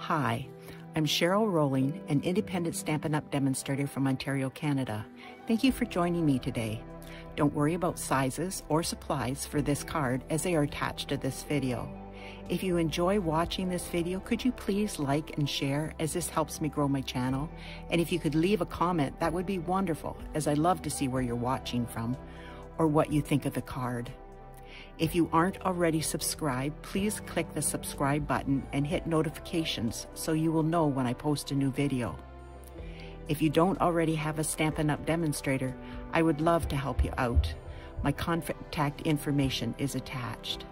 Hi, I'm Cheryl Rowling, an independent Stampin' Up! Demonstrator from Ontario, Canada. Thank you for joining me today. Don't worry about sizes or supplies for this card as they are attached to this video. If you enjoy watching this video, could you please like and share as this helps me grow my channel? And if you could leave a comment, that would be wonderful, as I love to see where you're watching from or what you think of the card. If you aren't already subscribed, please click the subscribe button and hit notifications so you will know when I post a new video. If you don't already have a Stampin' Up! Demonstrator, I would love to help you out. My contact information is attached.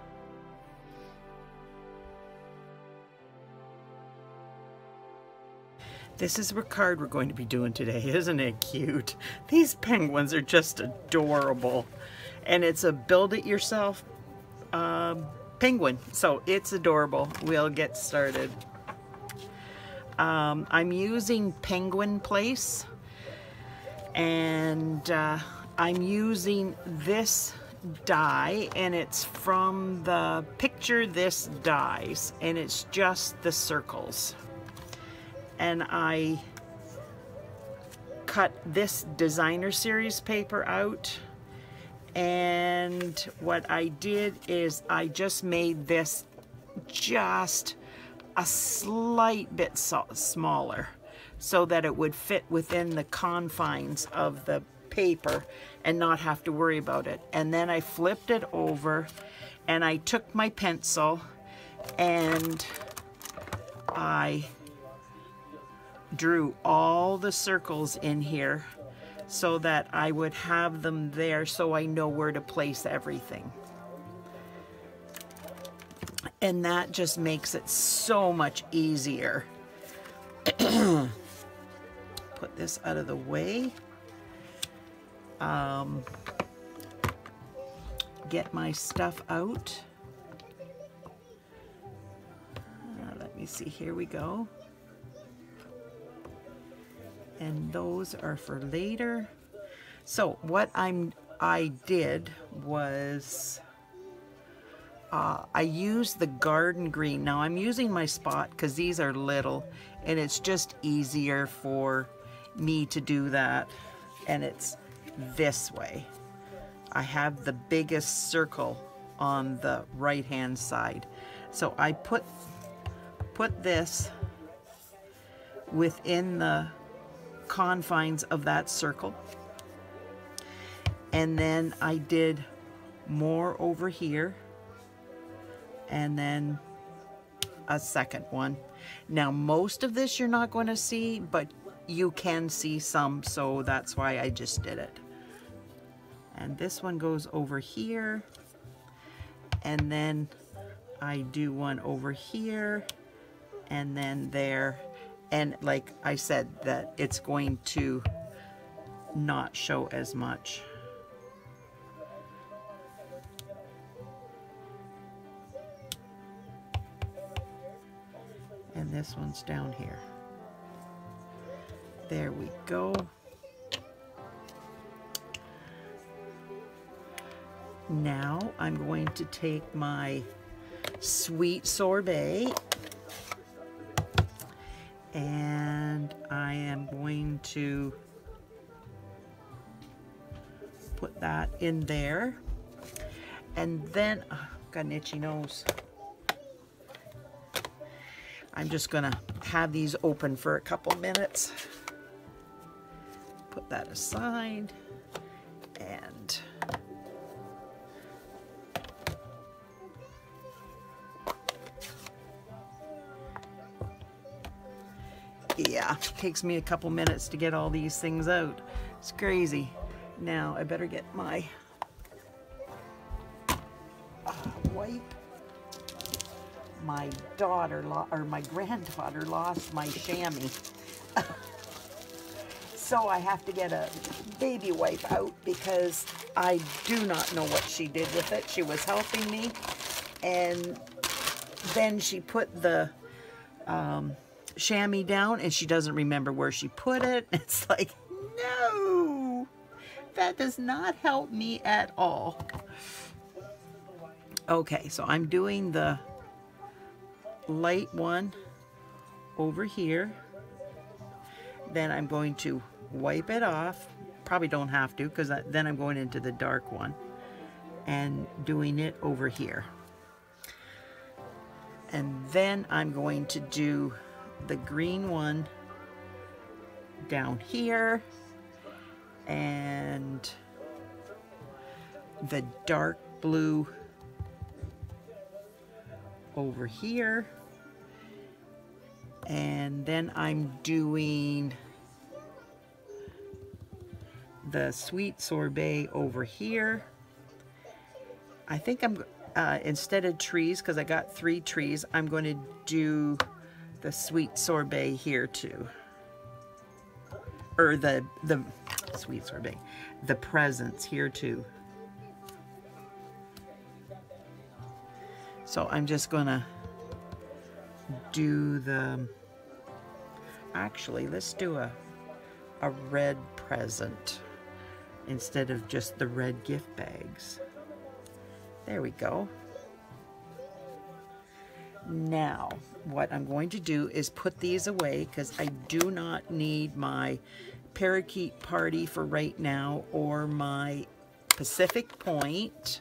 This is the card we're going to be doing today. Isn't it cute? These penguins are just adorable. And it's a build-it-yourself penguin, so it's adorable. We'll get started. I'm using Penguin Place, and I'm using this die, and it's from the Picture This dies, and it's just the circles. And I cut this designer series paper out. And what I did is I just made this just a slight bit smaller so that it would fit within the confines of the paper and not have to worry about it. And then I flipped it over and I took my pencil and I drew all the circles in here so that I would have them there so I know where to place everything. And that just makes it so much easier. Put this out of the way. Get my stuff out. Let me see, here we go. And those are for later. So what I did was I used the garden green. Now I'm using my spot because these are little and it's just easier for me to do that. And it's this way. I have the biggest circle on the right hand side. So I put this within the confines of that circle, and then I did more over here and then a second one. Now most of this you're not going to see, but you can see some, so that's why I just did it. And this one goes over here, and then I do one over here and then there. And like I said, that it's going to not show as much. And this one's down here. There we go. Now I'm going to take my Sweet Sorbet, and I am going to put that in there. And then, oh, got an itchy nose. I'm just gonna have these open for a couple minutes. Put that aside, and yeah, it takes me a couple minutes to get all these things out. It's crazy. Now I better get my wipe. My daughter, or my granddaughter, lost my chamois. So I have to get a baby wipe out because I do not know what she did with it. She was helping me, and then she put the chamois down and she doesn't remember where she put it. It's like, no, that does not help me at all. Okay, so I'm doing the light one over here. Then I'm going to wipe it off. Probably don't have to, because then I'm going into the dark one and doing it over here. And then I'm going to do the green one down here and the dark blue over here. And then I'm doing the sweet sorbet over here. I think I'm instead of trees, because I got 3 trees, I'm going to do the sweet sorbet here too, or the sweet sorbet, the presents here too. So I'm just gonna do the, actually let's do a red present instead of just the red gift bags. There we go. Now, what I'm going to do is put these away, because I do not need my Parakeet Party for right now, or my Pacific Point,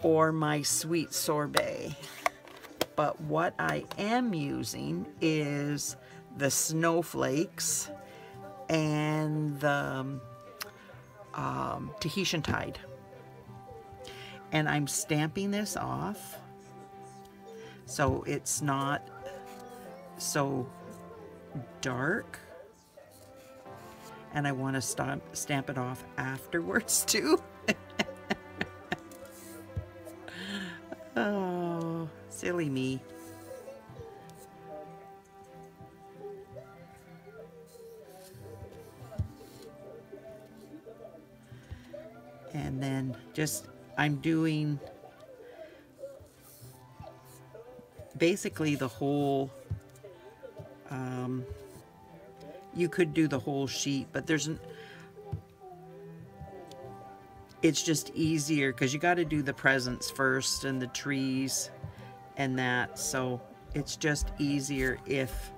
or my sweet sorbet. But what I am using is the snowflakes and the Tahitian Tide. And I'm stamping this off so it's not so dark. And I want to stamp it off afterwards too. Oh, silly me. And then just, I'm doing basically the whole, you could do the whole sheet, but it's just easier because you got to do the presents first and the trees and that, so it's just easier if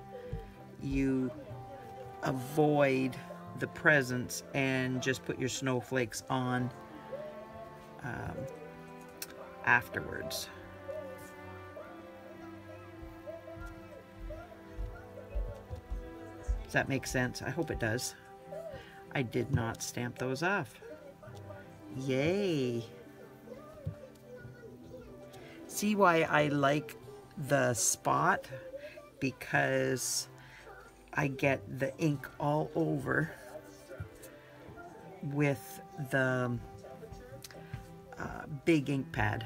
you avoid the presents and just put your snowflakes on afterwards. Does that make sense? I hope it does. I did not stamp those off. Yay! See why I like the spot? Because I get the ink all over with the big ink pad.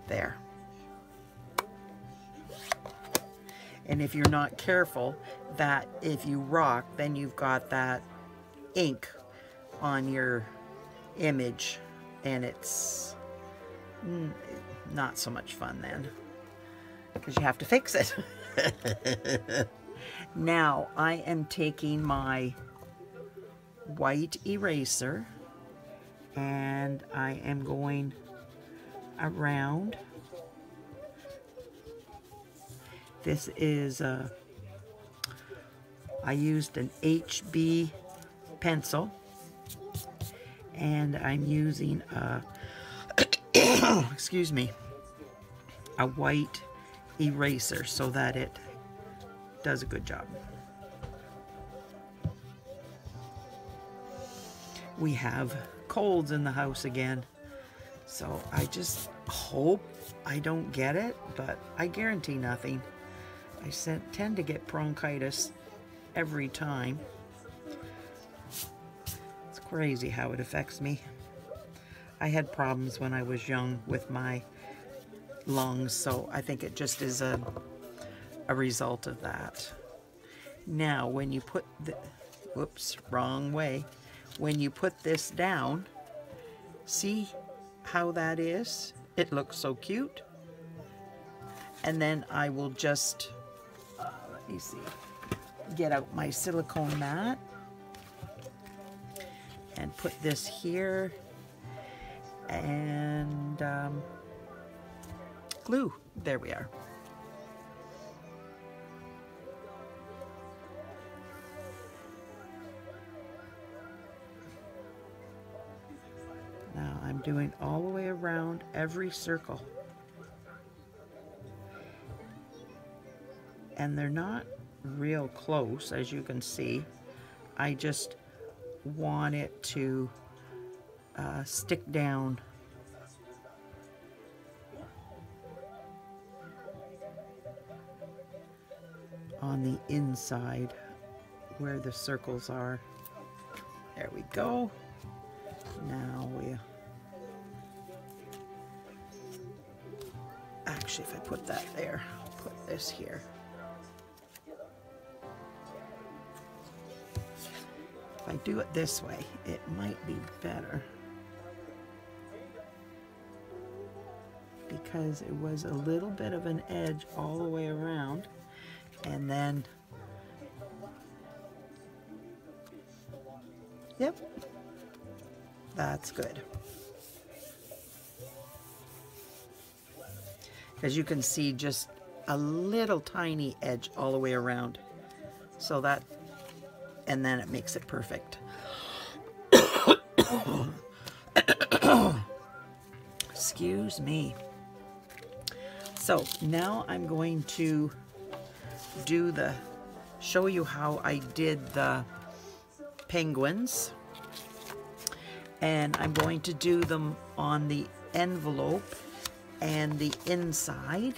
There. And if you're not careful, that if you rock, then you've got that ink on your image, and it's not so much fun then, because you have to fix it. Now I am taking my white eraser and I am going around. This is I used an HB pencil, and I'm using a excuse me, a white eraser so that it does a good job. We have colds in the house again, so I just hope I don't get it, but I guarantee nothing. I tend to get bronchitis every time. It's crazy how it affects me. I had problems when I was young with my lungs, so I think it just is a result of that. Now, when you put the, whoops, wrong way. When you put this down, see how that is? It looks so cute. And then I will just, let me see, get out my silicone mat and put this here. and glue. There we are. Now I'm doing all the way around every circle. And they're not real close, as you can see. I just want it to stick down. On the inside where the circles are. There we go. Now we actually, if I put that there, I'll put this here. If I do it this way, it might be better, because it was a little bit of an edge all the way around, and then, yep, that's good. As you can see, just a little tiny edge all the way around. So that, and then it makes it perfect. Excuse me. So now I'm going to show you how I did the penguins. And I'm going to do them on the envelope and the inside.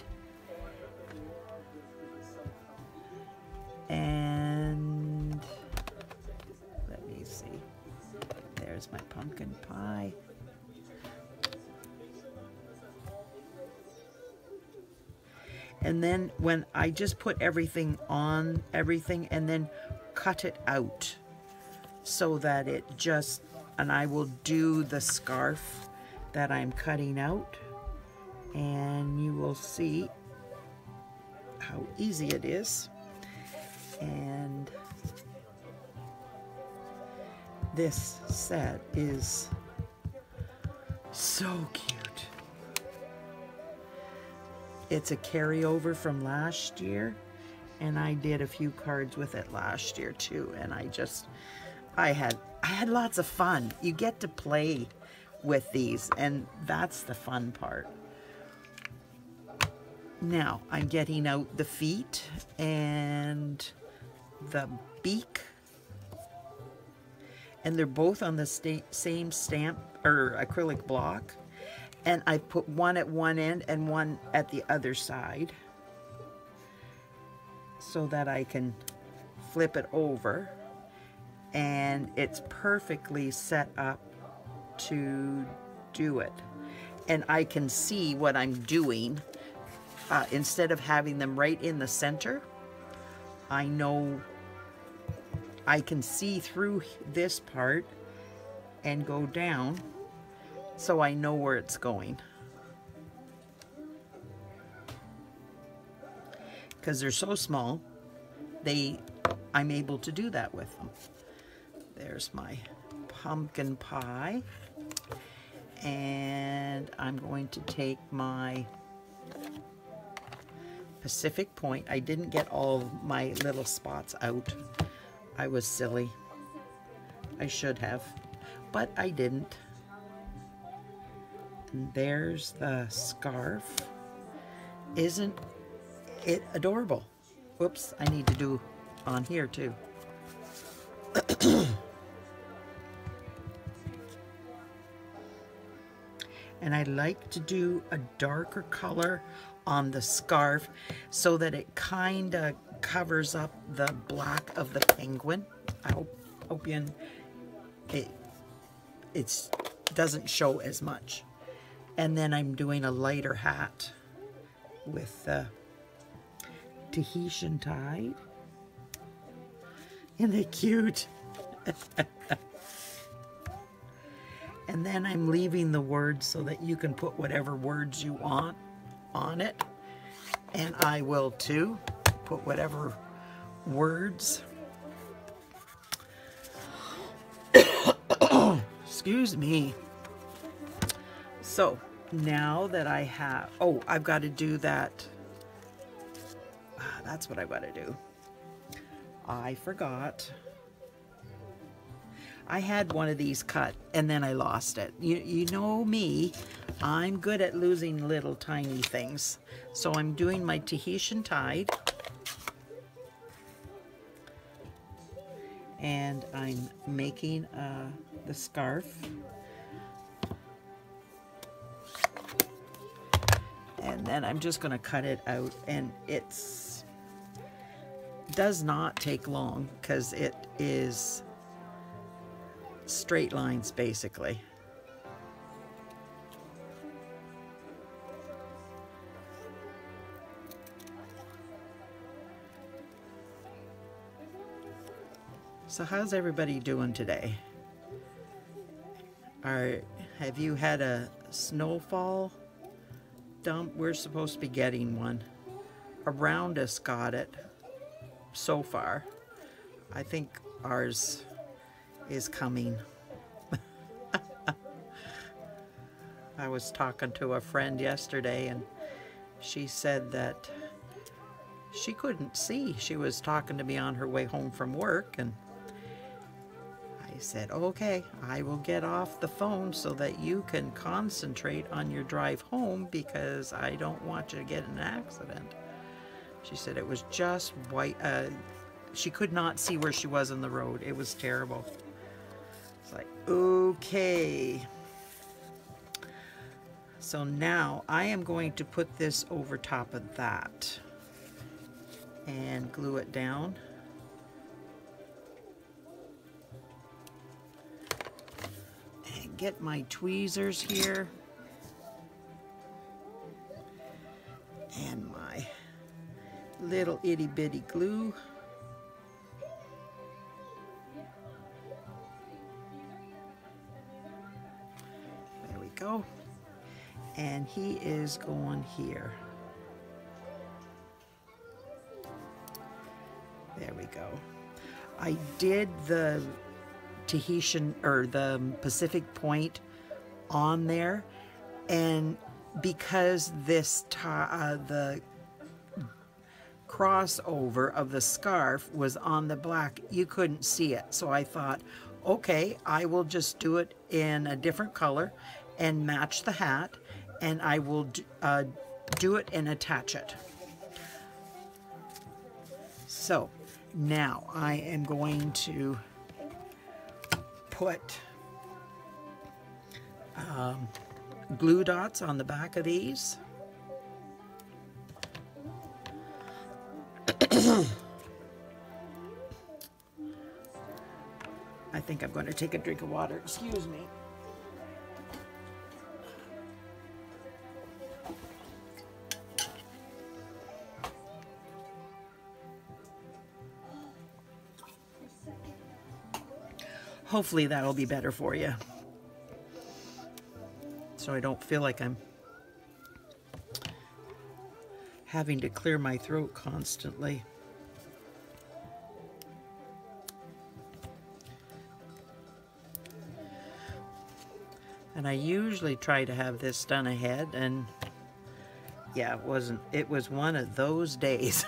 And let me see. There's my pumpkin pie. And then when I just put everything on everything and then cut it out so that it just, and I will do the scarf that I'm cutting out, and you will see how easy it is. And this set is so cute. It's a carryover from last year, and I did a few cards with it last year too, and I had lots of fun. You get to play with these, and that's the fun part. Now I'm getting out the feet and the beak, and they're both on the same stamp or acrylic block, and I put one at one end and one at the other side so that I can flip it over, and it's perfectly set up to do it. And I can see what I'm doing. Instead of having them right in the center, I know I can see through this part and go down, so I know where it's going. Because they're so small, I'm able to do that with them. There's my pumpkin pie, and I'm going to take my Pacific Point. I didn't get all my little spots out. I was silly. I should have, but I didn't. And there's the scarf. Isn't it adorable? Whoops, I need to do on here too. And I like to do a darker color on the scarf so that it kind of covers up the black of the penguin. I hope it doesn't show as much. And then I'm doing a lighter hat with the Tahitian Tide. Isn't it cute? And then I'm leaving the words so that you can put whatever words you want on it. And I will too put whatever words. Excuse me. So now that I have, oh, I've got to do that. That's what I've got to do. I forgot. I had one of these cut and then I lost it. You know me, I'm good at losing little tiny things. So I'm doing my Tahitian Tide. And I'm making the scarf. And then I'm just going to cut it out, and it's does not take long because it is straight lines basically. So how's everybody doing today? Have you had a snowfall dump? We're supposed to be getting one. Around us got it so far. I think ours is coming. I was talking to a friend yesterday and she said that she couldn't see. She was talking to me on her way home from work, and I said, okay, I will get off the phone so that you can concentrate on your drive home because I don't want you to get in an accident. She said it was just white. She could not see where she was on the road. It was terrible. It's like, okay. So now I am going to put this over top of that and glue it down. And get my tweezers here. And my little itty bitty glue. There we go. And he is going here. There we go. I did the Tahitian or the Pacific Point on there, and because this the crossover of the scarf was on the black, you couldn't see it. So I thought, okay, I will just do it in a different color and match the hat, and I will do it and attach it. So now I am going to put glue dots on the back of these. I think I'm going to take a drink of water. Excuse me. Hopefully that'll be better for you, so I don't feel like I'm having to clear my throat constantly. And I usually try to have this done ahead, and yeah, it was one of those days.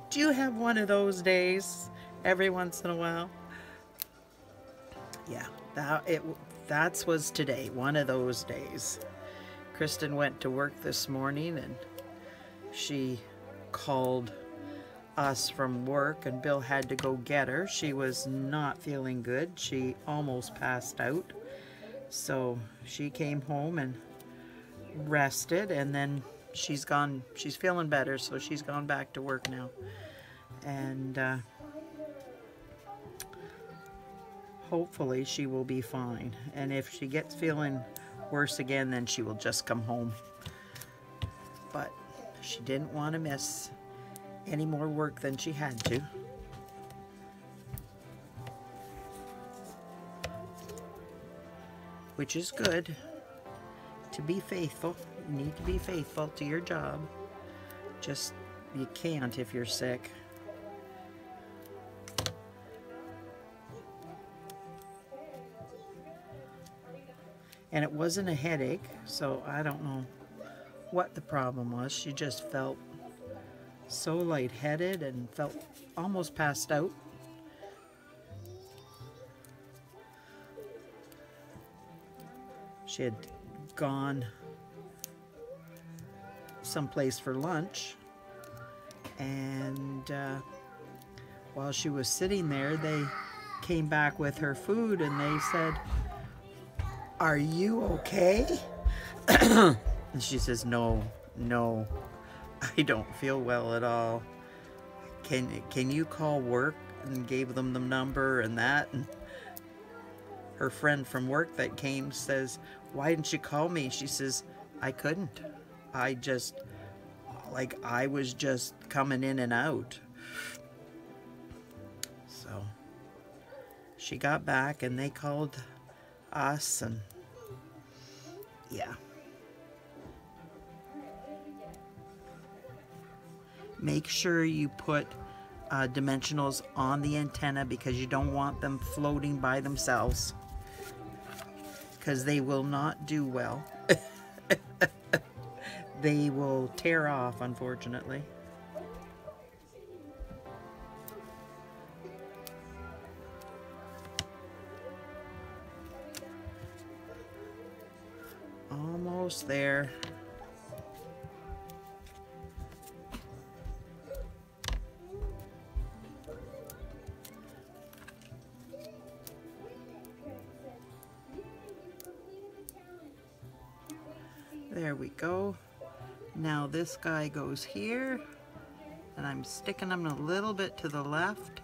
Do you have one of those days every once in a while? Yeah, that was today, one of those days. Kristen went to work this morning and she called us from work, and Bill had to go get her. She was not feeling good. She almost passed out. So she came home and rested, and then she's feeling better, so she's gone back to work now. And hopefully she will be fine. And if she gets feeling worse again, then she will just come home. But she didn't want to miss any more work than she had to. Which is good. To be faithful. You need to be faithful to your job. Just, you can't if you're sick. And it wasn't a headache, so I don't know what the problem was. She just felt so lightheaded and felt almost passed out. She had gone someplace for lunch, and while she was sitting there, they came back with her food and they said, "Are you okay?" And she says, no, I don't feel well at all. Can you call work?" And gave them the number and that. And her friend from work that came says, "Why didn't you call me?" She says, "I couldn't. I was just coming in and out." So she got back and they called us, and yeah. Make sure you put dimensionals on the antenna because you don't want them floating by themselves, because they will not do well. They will tear off, unfortunately. Almost there. There we go. Now this guy goes here, and I'm sticking him a little bit to the left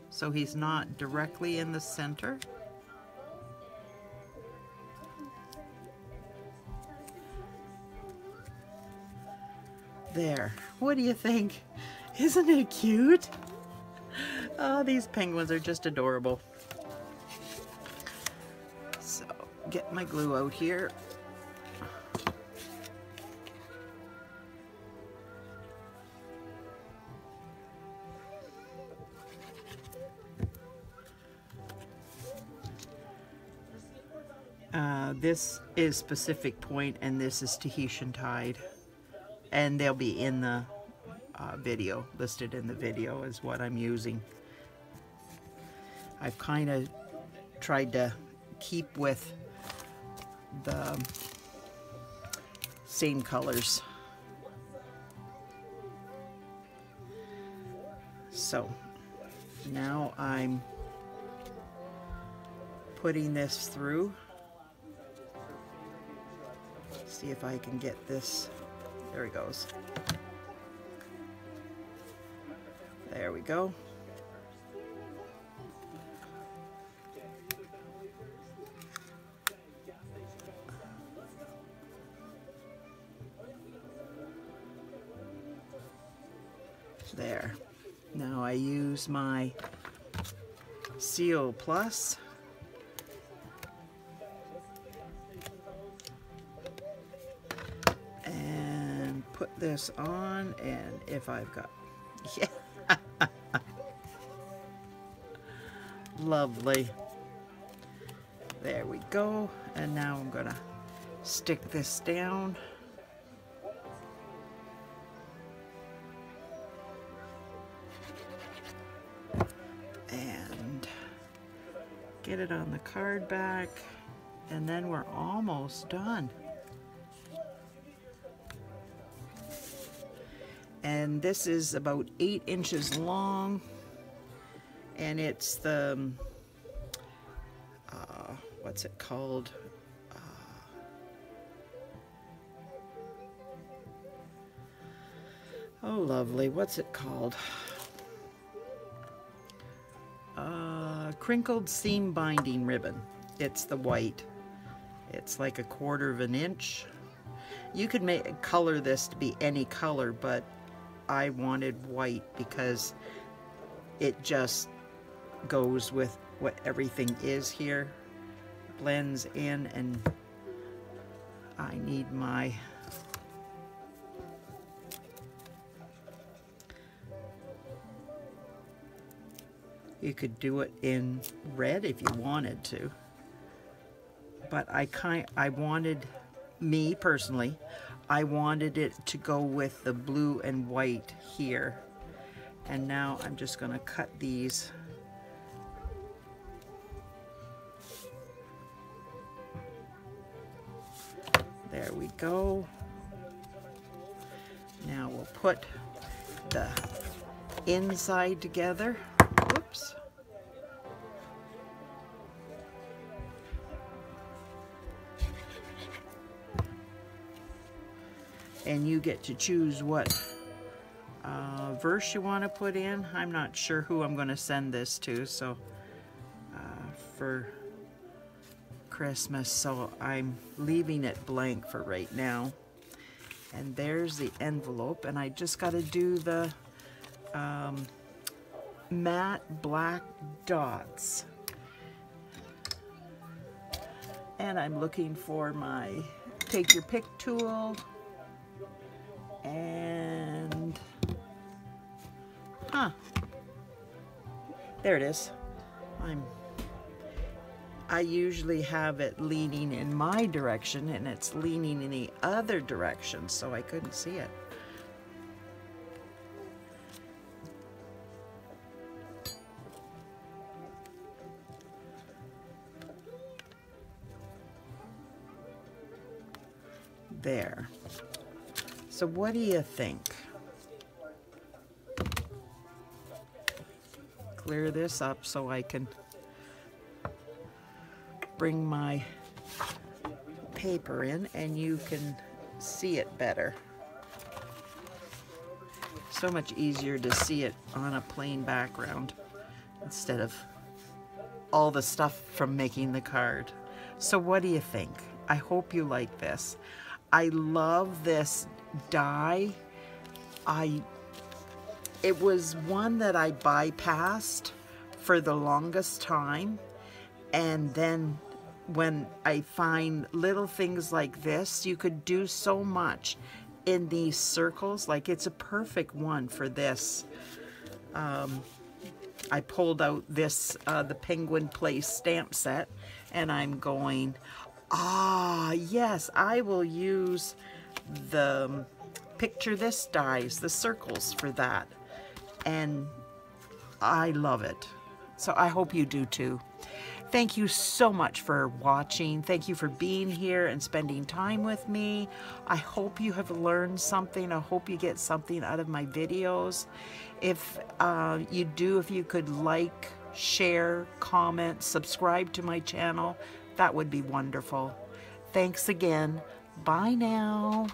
so he's not directly in the center. There. What do you think? Isn't it cute? Oh, these penguins are just adorable. So, get my glue out here. This is Pacific Point and this is Tahitian Tide, and they'll be in the video, listed in the video is what I'm using. I've kind of tried to keep with the same colors. So now I'm putting this through. See if I can get this. There he goes. There we go. There. Now I use my Seal Plus. And put this on, and if I've got, yeah. Lovely. There we go. And now I'm gonna stick this down. And get it on the card back, and then we're almost done. And this is about 8 inches long, and it's the what's it called? Oh lovely, what's it called? Crinkled seam binding ribbon. It's the white. It's like 1/4 inch. You could color this to be any color, but I wanted white because it just goes with what everything is here, blends in, and I need my you could do it in red if you wanted to. but I wanted, me personally, I wanted it to go with the blue and white here. And now I'm just going to cut these. There we go. Now we'll put the inside together. Whoops. And you get to choose what verse you want to put in. I'm not sure who I'm going to send this to, so for Christmas, so I'm leaving it blank for right now. And there's the envelope, and I just got to do the matte black dots. And I'm looking for my take your pick tool, and there it is. I usually have it leaning in my direction, and it's leaning in the other direction, so I couldn't see it. There. So what do you think? Clear this up so I can bring my paper in and you can see it better. So much easier to see it on a plain background instead of all the stuff from making the card. So what do you think? I hope you like this. I love this die. It was one that I bypassed for the longest time, and then when I find little things like this, you could do so much in these circles. Like, it's a perfect one for this. I pulled out this the Penguin Place stamp set, and I'm going, yes, I will use the picture this dies, the circles for that, and I love it. So I hope you do too. Thank you so much for watching. Thank you for being here and spending time with me. I hope you have learned something. I hope you get something out of my videos. If you do, if you could like, share, comment, subscribe to my channel, that would be wonderful. Thanks again. Bye now.